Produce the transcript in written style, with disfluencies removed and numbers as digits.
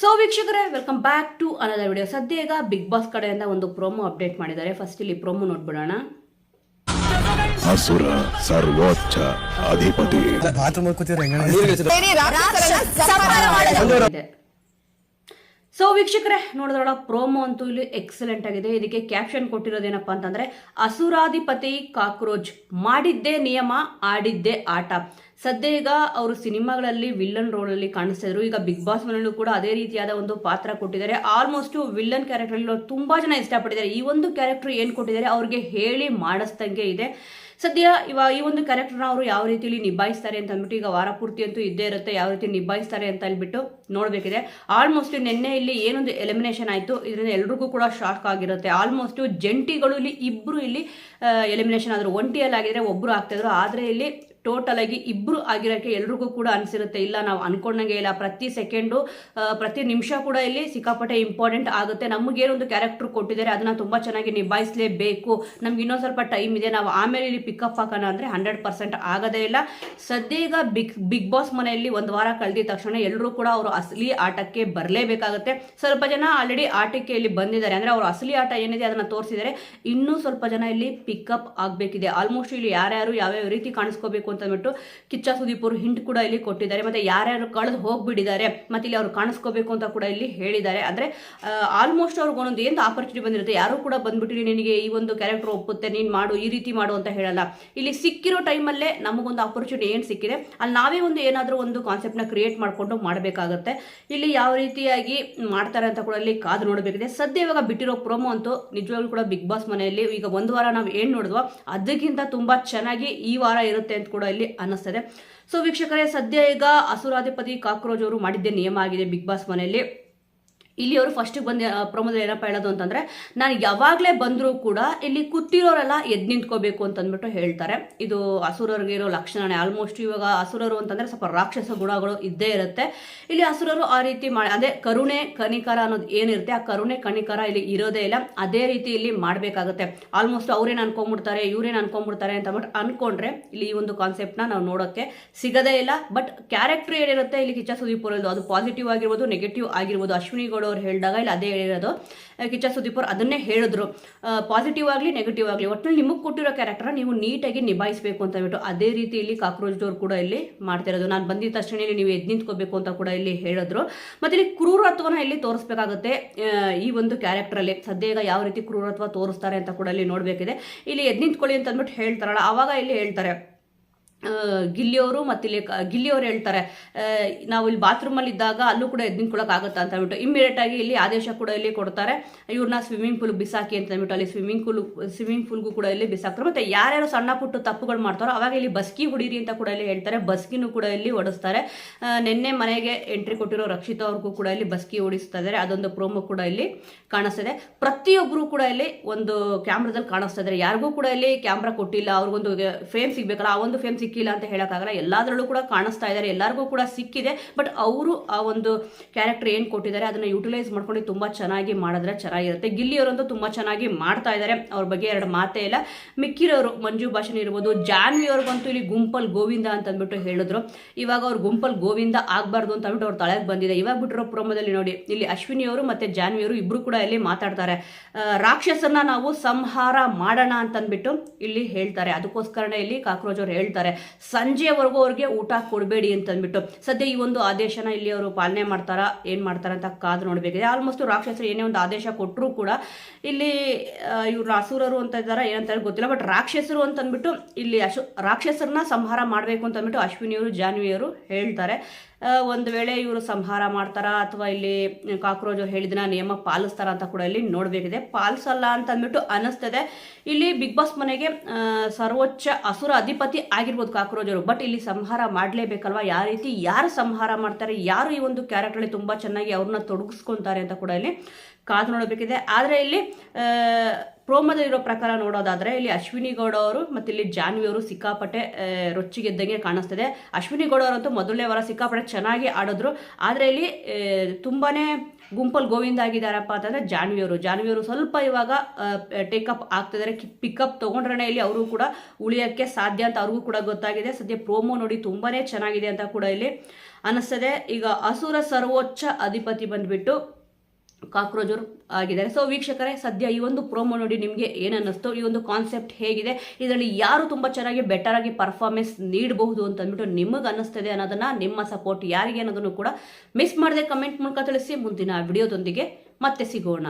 So ವೀಕ್ಷಕರೇ, welcome back to another video. ಸದ್ಯ ಈಗ ಬಿಗ್ ಬಾಸ್ ಕಡೆಯಿಂದ ಒಂದು ಪ್ರೋಮೋ ಅಪ್ಡೇಟ್ ಮಾಡಿದ್ದಾರೆ. ಫಸ್ಟ್ ಇಲ್ಲಿ ಪ್ರೋಮೋ ನೋಡ್ಬಿಡೋಣ. ಅಸುರ ಸರ್ವೋಚ್ಚ ಅಧಿಪತಿ. ಸೊ ವೀಕ್ಷಕರೇ, ನೋಡಿದ್ರಲ್ಲ, ಪ್ರೋಮೋ ಅಂತೂ ಇಲ್ಲಿ ಎಕ್ಸಲೆಂಟ್ ಆಗಿದೆ. ಇದಕ್ಕೆ ಕ್ಯಾಪ್ಷನ್ ಕೊಟ್ಟಿರೋದೇನಪ್ಪ ಅಂತಂದ್ರೆ, ಅಸುರಾಧಿಪತಿ ಕಾಕ್ರೋಚ್ ಮಾಡಿದ್ದೇ ನಿಯಮ, ಆಡಿದ್ದೇ ಆಟ. ಸದ್ಯ ಈಗ ಅವರು ಸಿನಿಮಾಗಳಲ್ಲಿ ವಿಲ್ಲನ್ ರೋಲ್ ಅಲ್ಲಿ ಕಾಣಿಸ್ತಾ ಇದ್ರು. ಈಗ ಬಿಗ್ ಬಾಸ್ ಮನೆಯಲ್ಲೂ ಕೂಡ ಅದೇ ರೀತಿಯಾದ ಒಂದು ಪಾತ್ರ ಕೊಟ್ಟಿದ್ದಾರೆ. ಆಲ್ಮೋಸ್ಟ್ ವಿಲ್ಲನ್ ಕ್ಯಾರೆಕ್ಟರ್ ಅಲ್ಲಿ ತುಂಬಾ ಜನ ಇಷ್ಟಪಟ್ಟಿದ್ದಾರೆ. ಈ ಒಂದು ಕ್ಯಾರೆಕ್ಟರ್ ಏನ್ ಕೊಟ್ಟಿದ್ದಾರೆ ಅವ್ರಿಗೆ ಹೇಳಿ ಮಾಡಿಸ್ದಂಗೆ ಇದೆ. ಸದ್ಯ ಈ ಒಂದು ಕ್ಯಾರೆಕ್ಟರ್ನ ಅವರು ಯಾವ ರೀತಿಯಲ್ಲಿ ನಿಭಾಯಿಸ್ತಾರೆ ಅಂತ ಅಂದ್ಬಿಟ್ಟು ಈಗ ವಾರ ಪೂರ್ತಿ ಅಂತೂ ಇದ್ದೇ ಇರುತ್ತೆ. ಯಾವ ರೀತಿ ನಿಭಾಯಿಸ್ತಾರೆ ಅಂತ ಹೇಳ್ಬಿಟ್ಟು ನೋಡಬೇಕಿದೆ. ಆಲ್ಮೋಸ್ಟ್ ನಿನ್ನೆ ಇಲ್ಲಿ ಏನೊಂದು ಎಲಿಮಿನೇಷನ್ ಆಯಿತು, ಇದರಿಂದ ಎಲ್ರಿಗೂ ಕೂಡ ಶಾಕ್ ಆಗಿರುತ್ತೆ. ಆಲ್ಮೋಸ್ಟ್ ಜಂಟಿಗಳು ಇಲ್ಲಿ ಇಬ್ಬರು ಇಲ್ಲಿ ಎಲಿಮಿನೇಷನ್ ಆದರು. ಒಂಟಿಯಲ್ಲಿ ಆಗಿದ್ರೆ ಒಬ್ಬರು ಆಗ್ತಾಯಿದ್ರು, ಆದರೆ ಇಲ್ಲಿ ಟೋಟಲ್ ಆಗಿ ಇಬ್ರು ಆಗಿರೋಕ್ಕೆ ಎಲ್ರಿಗೂ ಕೂಡ ಅನಿಸಿರುತ್ತೆ. ಇಲ್ಲ, ನಾವು ಅನ್ಕೊಂಡಂಗೆ ಇಲ್ಲ, ಪ್ರತಿ ಸೆಕೆಂಡು ಪ್ರತಿ ನಿಮಿಷ ಕೂಡ ಇಲ್ಲಿ ಸಿಕ್ಕಾಪಟ್ಟೆ ಇಂಪಾರ್ಟೆಂಟ್ ಆಗುತ್ತೆ. ನಮಗೇನೊಂದು ಕ್ಯಾರೆಕ್ಟರ್ ಕೊಟ್ಟಿದ್ದಾರೆ ಅದನ್ನ ತುಂಬಾ ಚೆನ್ನಾಗಿ ನಿಭಾಯಿಸಲೇಬೇಕು. ನಮ್ಗೆ ಇನ್ನೊಂದು ಸ್ವಲ್ಪ ಟೈಮ್ ಇದೆ, ನಾವು ಆಮೇಲೆ ಇಲ್ಲಿ ಪಿಕಪ್ ಹಾಕೋಣ ಅಂದರೆ 100% ಆಗೋದೇ ಇಲ್ಲ. ಸದ್ಯ ಈಗ ಬಿಗ್ ಬಾಸ್ ಮನೆಯಲ್ಲಿ ಒಂದು ವಾರ ಕಳೆದಿದ ತಕ್ಷಣ ಎಲ್ಲರೂ ಕೂಡ ಅವರು ಅಸಲಿ ಆಟಕ್ಕೆ ಬರಲೇಬೇಕಾಗುತ್ತೆ. ಸ್ವಲ್ಪ ಜನ ಆಲ್ರೆಡಿ ಆಟಕ್ಕೆ ಇಲ್ಲಿ ಬಂದಿದ್ದಾರೆ, ಅಂದರೆ ಅವರು ಅಸಲಿ ಆಟ ಏನಿದೆ ಅದನ್ನ ತೋರಿಸಿದ್ದಾರೆ. ಇನ್ನೂ ಸ್ವಲ್ಪ ಜನ ಇಲ್ಲಿ ಪಿಕಪ್ ಆಗಬೇಕಿದೆ. ಆಲ್ಮೋಸ್ಟ್ ಇಲ್ಲಿ ಯಾರ್ಯಾರು ಯಾವ್ಯಾವ ರೀತಿ ಕಾಣಿಸ್ಕೋಬೇಕು ಅಂತ ಅಂದ್ಬಿಟ್ಟು ಕಿಚ್ಚ ಸುದೀಪ್ ಅವರು ಹಿಂಟ್ ಕೂಡ ಇಲ್ಲಿ ಕೊಟ್ಟಿದ್ದಾರೆ. ಮತ್ತೆ ಯಾರ್ಯಾರು ಕಳೆದು ಹೋಗ್ಬಿಟ್ಟಿದ್ದಾರೆ ಮತ್ತೆ ಇಲ್ಲಿ ಅವ್ರು ಕಾಣಿಸ್ಕೋಬೇಕು ಅಂತ ಕೂಡ ಇಲ್ಲಿ ಹೇಳಿದ್ದಾರೆ. ಅಂದ್ರೆ ಆಲ್ಮೋಸ್ಟ್ ಅವ್ರಿಗೆ ಒಂದೊಂದು ಏನು ಆಪರ್ಚುನಿಟಿ ಬಂದಿರುತ್ತೆ. ಯಾರು ಕೂಡ ಬಂದ್ಬಿಟ್ಟು ನಿನಗೆ ಈ ಒಂದು ಕ್ಯಾರೆಕ್ಟರ್ ಒಪ್ಪುತ್ತೆ, ನೀನು ಮಾಡು, ಈ ರೀತಿ ಮಾಡು ಅಂತ ಹೇಳಲ್ಲ. ಇಲ್ಲಿ ಸಿಕ್ಕಿರೋ ಟೈಮಲ್ಲೇ ನಮಗೊಂದು ಆಪರ್ಚುನಿಟಿ ಏನು ಸಿಕ್ಕಿದೆ ಅಲ್ಲಿ ನಾವೇ ಒಂದು ಏನಾದರೂ ಒಂದು ಕಾನ್ಸೆಪ್ಟ್ನ ಕ್ರಿಯೇಟ್ ಮಾಡಿಕೊಂಡು ಮಾಡಬೇಕಾಗುತ್ತೆ. ಇಲ್ಲಿ ಯಾವ ರೀತಿಯಾಗಿ ಮಾಡ್ತಾರೆ ಅಂತ ಕೂಡ ಇಲ್ಲಿ ಕಾದು ನೋಡಬೇಕಿದೆ. ಸದ್ಯ ಇವಾಗ ಬಿಟ್ಟಿರೋ ಪ್ರೋಮೋ ಅಂತೂ ನಿಜವಾಗ್ಲೂ ಕೂಡ ಬಿಗ್ ಬಾಸ್ ಮನೆಯಲ್ಲಿ ಈಗ ಒಂದು ವಾರ ನಾವು ಏನು ನೋಡಿದ್ವೋ ಅದಕ್ಕಿಂತ ತುಂಬಾ ಚೆನ್ನಾಗಿ ಈ ವಾರ ಇರುತ್ತೆ ಅಂತ ಕೂಡ ಇಲ್ಲಿ ಅನ್ನಿಸ್ತದೆ. ಸೊ ವೀಕ್ಷಕರೇ, ಸದ್ಯ ಈಗ ಅಸುರಾಧಿಪತಿ ಕಾಕ್ರೋಚ್ ಅವರು ಮಾಡಿದ್ದೇ ನಿಯಮ ಆಗಿದೆ ಬಿಗ್ ಬಾಸ್ ಮನೆಯಲ್ಲಿ. ಇಲ್ಲಿ ಅವರು ಫಸ್ಟ್ ಬಂದ ಪ್ರಮೋದಲ್ಲಿ ಏನಪ್ಪ ಹೇಳೋದು ಅಂತಂದ್ರೆ, ನಾನು ಯಾವಾಗಲೇ ಬಂದರೂ ಕೂಡ ಇಲ್ಲಿ ಕೂತಿರೋರೆಲ್ಲ ಎದ್ದು ನಿಂತ್ಕೋಬೇಕು ಅಂತಂದ್ಬಿಟ್ಟು ಹೇಳ್ತಾರೆ. ಇದು ಅಸುರರಿಗೆ ಇರೋ ಲಕ್ಷಣನೇ. ಆಲ್ಮೋಸ್ಟ್ ಇವಾಗ ಅಸುರರು ಅಂತಂದ್ರೆ ಸ್ವಲ್ಪ ರಾಕ್ಷಸ ಗುಣಗಳು ಇದ್ದೇ ಇರುತ್ತೆ. ಇಲ್ಲಿ ಅಸುರರು ಆ ರೀತಿ ಅದೇ ಕರುಣೆ ಕನಿಕರ ಅನ್ನೋದು ಏನಿರುತ್ತೆ, ಆ ಕರುಣೆ ಕನಿಕರ ಇಲ್ಲಿ ಇರೋದೇ ಇಲ್ಲ. ಅದೇ ರೀತಿ ಇಲ್ಲಿ ಮಾಡಬೇಕಾಗುತ್ತೆ. ಆಲ್ಮೋಸ್ಟ್ ಅವ್ರೇನು ಅನ್ಕೊಂಡ್ಬಿಡ್ತಾರೆ, ಇವ್ರೇನು ಅನ್ಕೊಂಡ್ಬಿಡ್ತಾರೆ ಅಂತ ಅಂದ್ಬಿಟ್ಟು ಅನ್ಕೊಂಡ್ರೆ ಇಲ್ಲಿ ಈ ಒಂದು ಕಾನ್ಸೆಪ್ಟ್ನ ನಾವು ನೋಡೋಕ್ಕೆ ಸಿಗದೇ ಇಲ್ಲ. ಬಟ್ ಕ್ಯಾರೆಕ್ಟರ್ ಏನಿರುತ್ತೆ ಇಲ್ಲಿ ಕಿಚ್ಚ ಸುದೀಪ್ ಅವರದ್ದು, ಅದು ಪಾಸಿಟಿವ್ ಆಗಿರ್ಬೋದು, ನೆಗೆಟಿವ್ ಆಗಿರ್ಬೋದು. ಅಶ್ವಿನಿ ಗೌಡ ಅವ್ರು ಹೇಳಿದಾಗ ಇಲ್ಲಿ ಅದೇ ಹೇಳಿರೋದು. ಕಿಚ್ಚ ಸುದೀಪ್ ಅವರು ಅದನ್ನೇ ಹೇಳಿದ್ರು, ಪಾಸಿಟಿವ್ ಆಗಲಿ ನೆಗೆಟಿವ್ ಆಗಲಿ ಒಟ್ಟಿನಲ್ಲಿ ನಿಮಗೆ ಕೊಟ್ಟಿರೋ ಕ್ಯಾರೆಕ್ಟರ್ ನೀವು ನೀಟಾಗಿ ನಿಭಾಯಿಸಬೇಕು ಅಂತ ಹೇಳ್ಬಿಟ್ಟು ಅದೇ ರೀತಿ ಇಲ್ಲಿ ಕಾಕ್ರೋಚ್ ಅವರು ಕೂಡ ಇಲ್ಲಿ ಮಾಡ್ತಿರೋದು. ನಾನು ಬಂದಿದ್ದ ತಕ್ಷಣ ನೀವು ಎದ್ದು ನಿಂತ್ಕೋಬೇಕು ಅಂತ ಕೂಡ ಇಲ್ಲಿ ಹೇಳಿದ್ರು. ಮತ್ತೆ ಇಲ್ಲಿ ಕ್ರೂರತ್ವನ ಇಲ್ಲಿ ತೋರಿಸ್ಬೇಕಾಗುತ್ತೆ ಈ ಒಂದು ಕ್ಯಾರೆಕ್ಟರ್ ಅಲ್ಲಿ. ಸದ್ಯ ಈಗ ಯಾವ ರೀತಿ ಕ್ರೂರತ್ವ ತೋರಿಸ್ತಾರೆ ಅಂತ ಕೂಡ ಇಲ್ಲಿ ನೋಡ್ಬೇಕಿದೆ. ಇಲ್ಲಿ ಎದ್ದು ನಿಂತ್ಕೊಳ್ಳಿ ಅಂತ ಅಂದ್ಬಿಟ್ಟು ಹೇಳ್ತಾರಲ್ಲ, ಆವಾಗ ಇಲ್ಲಿ ಹೇಳ್ತಾರೆ ಗಿಲ್ಲಿಯವರು ಮತ್ತು ಇಲ್ಲಿ ಗಿಲ್ಲಿಯವರು ಹೇಳ್ತಾರೆ, ನಾವು ಇಲ್ಲಿ ಬಾತ್ರೂಮಲ್ಲಿ ಇದ್ದಾಗ ಅಲ್ಲೂ ಕೂಡ ಎದ್ದು ನಿಂತ್ಕೊಳ್ಳೋಕೆ ಆಗುತ್ತಾ ಅಂತ ಅಂದ್ಬಿಟ್ಟು ಇಮ್ಮಿಡಿಯೇಟ್ ಆಗಿ ಇಲ್ಲಿ ಆದೇಶ ಕೂಡ ಇಲ್ಲಿ ಕೊಡ್ತಾರೆ, ಇವ್ರನ್ನ ಸ್ವಿಮ್ಮಿಂಗ್ ಪೂಲ್ ಬಿಸಾಕಿ ಅಂತ ಅಂದ್ಬಿಟ್ಟು ಅಲ್ಲಿ ಸ್ವಿಮ್ಮಿಂಗ್ ಪೂಲ್ಗೂ ಕೂಡ ಇಲ್ಲಿ ಬಿಸಾಕ್ತಾರೆ. ಮತ್ತೆ ಯಾರ್ಯಾರು ಸಣ್ಣ ಪುಟ್ಟು ತಪ್ಪುಗಳು ಮಾಡ್ತಾರೋ ಅವಾಗ ಇಲ್ಲಿ ಬಸ್ಕಿ ಹೊಡೀರಿ ಅಂತ ಕೂಡ ಇಲ್ಲಿ ಹೇಳ್ತಾರೆ. ಬಸ್ಕಿನೂ ಕೂಡ ಇಲ್ಲಿ ಹೊಡಿಸ್ತಾರೆ. ನಿನ್ನೆ ಮನೆಗೆ ಎಂಟ್ರಿ ಕೊಟ್ಟಿರೋ ರಕ್ಷಿತಾ ಅವ್ರಿಗೂ ಕೂಡ ಇಲ್ಲಿ ಬಸ್ಕಿ ಓಡಿಸ್ತಾ ಇದ್ದಾರೆ. ಅದೊಂದು ಪ್ರೋಮೋ ಕೂಡ ಇಲ್ಲಿ ಕಾಣಿಸ್ತಿದೆ. ಪ್ರತಿಯೊಬ್ಬರು ಕೂಡ ಇಲ್ಲಿ ಒಂದು ಕ್ಯಾಮ್ರಾದಲ್ಲಿ ಕಾಣಿಸ್ತಾ ಇದ್ದಾರೆ. ಯಾರಿಗೂ ಕೂಡ ಇಲ್ಲಿ ಕ್ಯಾಮ್ರಾ ಕೊಟ್ಟಿಲ್ಲ, ಅವ್ರಿಗೊಂದು ಫೇಮ್ ಸಿಗ್ಬೇಕಲ್ಲ, ಆ ಒಂದು ಫೇಮ್ ಸಿಕ್ಕಿಲ್ಲ ಅಂತ ಹೇಳೋಕ್ಕಾಗಲ್ಲ. ಎಲ್ಲದರಲ್ಲೂ ಕೂಡ ಕಾಣಿಸ್ತಾ ಇದ್ದಾರೆ, ಎಲ್ಲರಿಗೂ ಕೂಡ ಸಿಕ್ಕಿದೆ. ಬಟ್ ಅವರು ಆ ಒಂದು ಕ್ಯಾರೆಕ್ಟರ್ ಏನು ಕೊಟ್ಟಿದ್ದಾರೆ ಅದನ್ನ ಯುಟಿಲೈಸ್ ಮಾಡ್ಕೊಂಡು ತುಂಬಾ ಚೆನ್ನಾಗಿ ಮಾಡಿದ್ರೆ ಚೆನ್ನಾಗಿರುತ್ತೆ. ಗಿಲ್ಲಿಯವರಂತೂ ತುಂಬಾ ಚೆನ್ನಾಗಿ ಮಾಡ್ತಾ ಇದ್ದಾರೆ, ಅವ್ರ ಬಗ್ಗೆ ಎರಡು ಮಾತೇ ಇಲ್ಲ. ಮಿಕ್ಕಿರೋರು ಮಂಜು ಭಾಷಣ ಇರ್ಬೋದು, ಜಾನ್ವಿ ಅವ್ರಿಗಂತೂ ಇಲ್ಲಿ ಗುಂಪಲ್ ಗೋವಿಂದ ಅಂತ ಅಂದ್ಬಿಟ್ಟು ಹೇಳಿದ್ರು. ಇವಾಗ ಅವ್ರು ಗುಂಪಲ್ ಗೋವಿಂದ ಆಗಬಾರ್ದು ಅಂತ ಅಂದ್ಬಿಟ್ಟು ಅವ್ರ ತಲೆಗೆ ಬಂದಿದೆ. ಇವಾಗ ಬಿಟ್ಟಿರೋ ಪ್ರೋಮೋದಲ್ಲಿ ನೋಡಿ, ಇಲ್ಲಿ ಅಶ್ವಿನಿ ಅವರು ಮತ್ತೆ ಜಾನ್ವಿ ಅವರು ಇಬ್ರು ಕೂಡ ಇಲ್ಲಿ ಮಾತಾಡ್ತಾರೆ. ರಾಕ್ಷಸನ್ನ ನಾವು ಸಂಹಾರ ಮಾಡೋಣ ಅಂತಂದ್ಬಿಟ್ಟು ಇಲ್ಲಿ ಹೇಳ್ತಾರೆ. ಅದಕ್ಕೋಸ್ಕರನೇ ಇಲ್ಲಿ ಕಾಕ್ರೋಚ್ ಅವರು ಹೇಳ್ತಾರೆ ಸಂಜೆವರೆಗೂ ಅವ್ರಿಗೆ ಊಟ ಕೊಡಬೇಡಿ ಅಂತ ಅಂದ್ಬಿಟ್ಟು. ಸದ್ಯ ಈ ಒಂದು ಆದೇಶನ ಇಲ್ಲಿ ಅವರು ಪಾಲನೆ ಮಾಡ್ತಾರಾ ಏನ್ ಮಾಡ್ತಾರ ಅಂತ ಕಾದು ನೋಡ್ಬೇಕಿದೆ. ಆಲ್ಮೋಸ್ಟ್ ರಾಕ್ಷಸರು ಏನೇ ಒಂದು ಆದೇಶ ಕೊಟ್ಟರು ಕೂಡ ಇಲ್ಲಿ ಇವ್ರು ಅಸುರರು ಅಂತ ಇದ್ದಾರ ಏನಂತ ಗೊತ್ತಿಲ್ಲ, ಬಟ್ ರಾಕ್ಷಸರು ಅಂತ ಅಂದ್ಬಿಟ್ಟು ಇಲ್ಲಿ ರಾಕ್ಷಸರನ್ನ ಸಂಹಾರ ಮಾಡಬೇಕು ಅಂತ ಅಂದ್ಬಿಟ್ಟು ಅಶ್ವಿನಿಯವರು ಜಾನ್ವಿಯವರು ಹೇಳ್ತಾರೆ. ಒಂದು ವೇಳೆ ಇವರು ಸಂಹಾರ ಮಾಡ್ತಾರಾ ಅಥವಾ ಇಲ್ಲಿ ಕಾಕ್ರೋಚ್ ಹೇಳಿದನ ನಿಯಮ ಪಾಲಿಸ್ತಾರ ಅಂತ ಕೂಡ ಇಲ್ಲಿ ನೋಡಬೇಕಿದೆ. ಪಾಲಿಸಲ್ಲ ಅಂತ ಅಂದ್ಬಿಟ್ಟು ಅನಿಸ್ತದೆ. ಇಲ್ಲಿ ಬಿಗ್ ಬಾಸ್ ಮನೆಗೆ ಸರ್ವೋಚ್ಚ ಅಸುರ ಅಧಿಪತಿ ಆಗಿರ್ಬೋದು ಕಾಕ್ರೋಚ್ ಅವರು, ಬಟ್ ಇಲ್ಲಿ ಸಂಹಾರ ಮಾಡಲೇಬೇಕಲ್ವಾ. ಯಾವ ರೀತಿ ಯಾರು ಸಂಹಾರ ಮಾಡ್ತಾರೆ, ಯಾರು ಈ ಒಂದು ಕ್ಯಾರೆಕ್ಟರ್ ತುಂಬಾ ಚೆನ್ನಾಗಿ ಅವ್ರನ್ನ ತೊಡಗಿಸ್ಕೊಂತಾರೆ ಅಂತ ಕೂಡ ಇಲ್ಲಿ ಕಾದು ನೋಡಬೇಕಿದೆ. ಆದರೆ ಇಲ್ಲಿ ಪ್ರೋಮೋದಲ್ಲಿರೋ ಪ್ರಕಾರ ನೋಡೋದಾದರೆ ಇಲ್ಲಿ ಅಶ್ವಿನಿ ಗೌಡ ಅವರು ಮತ್ತು ಇಲ್ಲಿ ಜಾನ್ವಿ ಅವರು ಸಿಕ್ಕಾಪಟ್ಟೆ ರೊಚ್ಚಿಗೆದ್ದಂಗೆ ಕಾಣಿಸ್ತಿದೆ. ಅಶ್ವಿನಿ ಗೌಡ ಅವರಂತೂ ಮೊದಲನೇ ವಾರ ಸಿಕ್ಕಾಪಟ್ಟೆ ಚೆನ್ನಾಗಿ ಆಡಿದ್ರು. ಆದರೆ ಇಲ್ಲಿ ತುಂಬಾ ಗುಂಪಲ್ಲಿ ಗೋವಿಂದ ಆಗಿದ್ದಾರಪ್ಪ ಅಂತಂದರೆ ಜಾನ್ವಿ ಅವರು ಸ್ವಲ್ಪ ಇವಾಗ ಟೇಕಪ್ ಆಗ್ತಿದ್ದಾರೆ. ಪಿಕಪ್ ತೊಗೊಂಡ್ರೆ ಇಲ್ಲಿ ಅವರು ಕೂಡ ಉಳಿಯೋಕ್ಕೆ ಸಾಧ್ಯ ಅಂತ ಅವ್ರಿಗೂ ಕೂಡ ಗೊತ್ತಾಗಿದೆ. ಸದ್ಯ ಪ್ರೋಮೋ ನೋಡಿ ತುಂಬಾ ಚೆನ್ನಾಗಿದೆ ಅಂತ ಕೂಡ ಇಲ್ಲಿ ಅನ್ನಿಸ್ತದೆ. ಈಗ ಅಸುರ ಸರ್ವೋಚ್ಚ ಅಧಿಪತಿ ಬಂದುಬಿಟ್ಟು ಕಾಕ್ರೋಜ್ ಅವರು ಆಗಿದ್ದಾರೆ. ಸೊ ವೀಕ್ಷಕರೇ, ಸದ್ಯ ಈ ಒಂದು ಪ್ರೋಮೋ ನೋಡಿ ನಿಮಗೆ ಏನನ್ನಿಸ್ತು, ಈ ಒಂದು ಕಾನ್ಸೆಪ್ಟ್ ಹೇಗಿದೆ, ಇದರಲ್ಲಿ ಯಾರು ತುಂಬ ಚೆನ್ನಾಗಿ ಬೆಟರ್ ಆಗಿ ಪರ್ಫಾರ್ಮೆನ್ಸ್ ನೀಡಬಹುದು ಅಂತ ಅಂದ್ಬಿಟ್ಟು ನಿಮಗೆ ಅನ್ನಿಸ್ತದೆ ಅನ್ನೋದನ್ನ, ನಿಮ್ಮ ಸಪೋರ್ಟ್ ಯಾರಿಗೆ ಅನ್ನೋದನ್ನು ಕೂಡ ಮಿಸ್ ಮಾಡದೆ ಕಮೆಂಟ್ ಮೂಲಕ ತಿಳಿಸಿ. ಮುಂದಿನ ವಿಡಿಯೋದೊಂದಿಗೆ ಮತ್ತೆ ಸಿಗೋಣ.